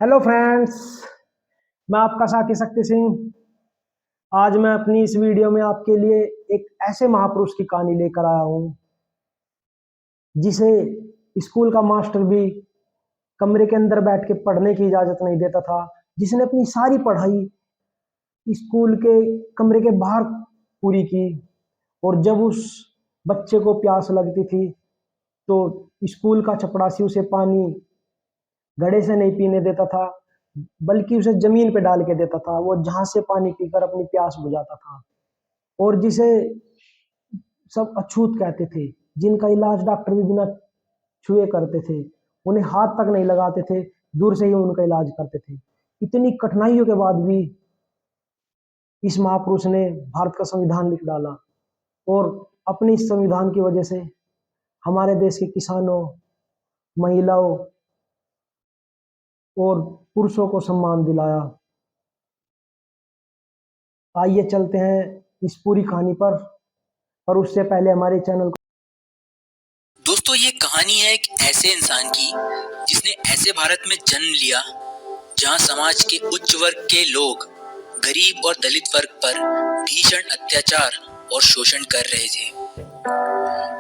Hello friends, मैं आपका साथी शक्ति सिंह। आज मैं अपनी इस वीडियो में आपके लिए एक ऐसे महापुरुष की कहानी लेकर आया हूँ जिसे स्कूल का मास्टर भी कमरे के अंदर बैठ के पढ़ने की इजाज़त नहीं देता था, जिसने अपनी सारी पढ़ाई स्कूल के कमरे के बाहर पूरी की। और जब उस बच्चे को प्यास लगती थी तो स्कूल का चपड़ासी उसे पानी घड़े से नहीं पीने देता था, बल्कि उसे जमीन पे डाल के देता था। वो जहां से पानी पीकर अपनी प्यास बुझाता था। और जिसे सब अछूत कहते थे, जिनका इलाज डॉक्टर भी बिना छुए करते थे, उन्हें हाथ तक नहीं लगाते थे, दूर से ही उनका इलाज करते थे। इतनी कठिनाइयों के बाद भी इस महापुरुष ने भारत का संविधान लिख डाला। और अपने इस संविधान की वजह से हमारे देश के किसानों, महिलाओं और पुरुषों को सम्मान दिलाया। आइए चलते हैं इस पूरी कहानी पर उससे पहले हमारे चैनल को। दोस्तों, ये कहानी है एक ऐसे इंसान की जिसने ऐसे भारत में जन्म लिया जहां समाज के उच्च वर्ग के लोग गरीब और दलित वर्ग पर भीषण अत्याचार और शोषण कर रहे थे।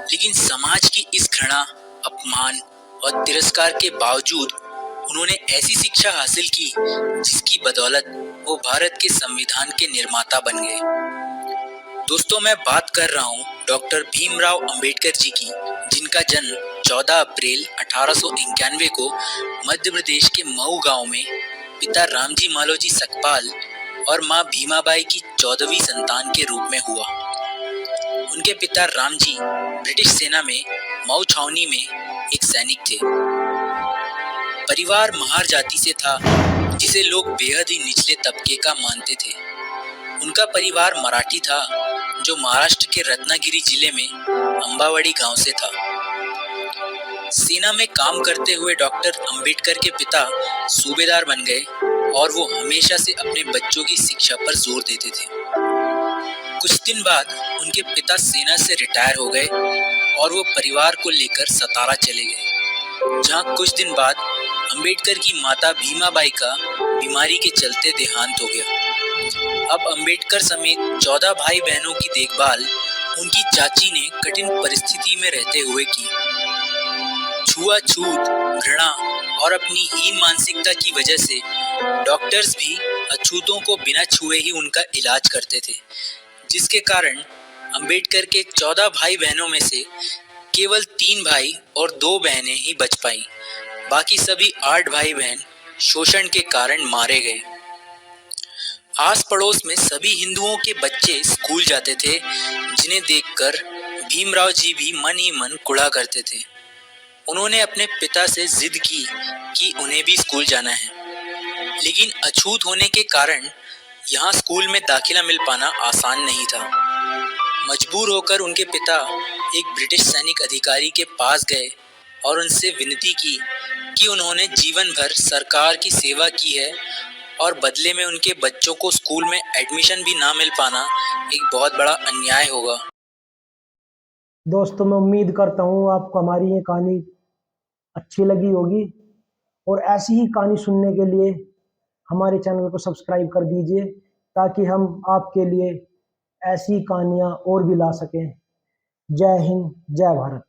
लेकिन समाज की इस घृणा, अपमान और तिरस्कार के बावजूद उन्होंने ऐसी शिक्षा हासिल की जिसकी बदौलत वो भारत के संविधान के निर्माता बन गए। दोस्तों, मैं बात कर रहा हूँ डॉक्टर भीमराव अंबेडकर जी की, जिनका जन्म 14 अप्रैल 1891 को मध्य प्रदेश के मऊ गांव में पिता रामजी मालोजी सकपाल और मां भीमाबाई की 14वीं संतान के रूप में हुआ। उनके पिता रामजी ब्रिटिश सेना में मऊ छावनी में एक सैनिक थे। परिवार महार जाति से था, जिसे लोग बेहद ही निचले तबके का मानते थे। उनका परिवार मराठी था, जो महाराष्ट्र के रत्नागिरी जिले में अंबावड़ी गांव से था। सेना में काम करते हुए डॉक्टर अंबेडकर के पिता सूबेदार बन गए और वो हमेशा से अपने बच्चों की शिक्षा पर जोर देते थे। कुछ दिन बाद उनके पिता सेना से रिटायर हो गए और वो परिवार को लेकर सतारा चले गए, जहां कुछ दिन बाद अंबेडकर की माता भीमाबाई का बीमारी के चलते देहांत हो गया। अब अंबेडकर समेत 14 भाई बहनों की देखभाल उनकी चाची ने कठिन परिस्थिति में रहते हुए की। छुआछूत, घृणा और अपनी हीन मानसिकता की वजह से डॉक्टर्स भी अछूतों को बिना छुए ही उनका इलाज करते थे, जिसके कारण अंबेडकर के 14 भाई बहनों में से केवल 3 भाई और 2 बहनें ही बच पाई। बाकी सभी 8 भाई बहन शोषण के कारण मारे गए। आस पड़ोस में सभी हिंदुओं के बच्चे स्कूल जाते थे, जिन्हें देखकर भीमराव जी भी मन ही मन कुढ़ा करते थे। उन्होंने अपने पिता से जिद की कि उन्हें भी स्कूल जाना है, लेकिन अछूत होने के कारण यहाँ स्कूल में दाखिला मिल पाना आसान नहीं था। मजबूर होकर उनके पिता एक ब्रिटिश सैनिक अधिकारी के पास गए और उनसे विनती की कि उन्होंने जीवन भर सरकार की सेवा की है और बदले में उनके बच्चों को स्कूल में एडमिशन भी ना मिल पाना एक बहुत बड़ा अन्याय होगा। दोस्तों, मैं उम्मीद करता हूँ आपको हमारी ये कहानी अच्छी लगी होगी। और ऐसी ही कहानी सुनने के लिए हमारे चैनल को सब्सक्राइब कर दीजिए, ताकि हम आपके लिए ऐसी कहानियाँ और भी ला सकें। जय हिंद, जय भारत।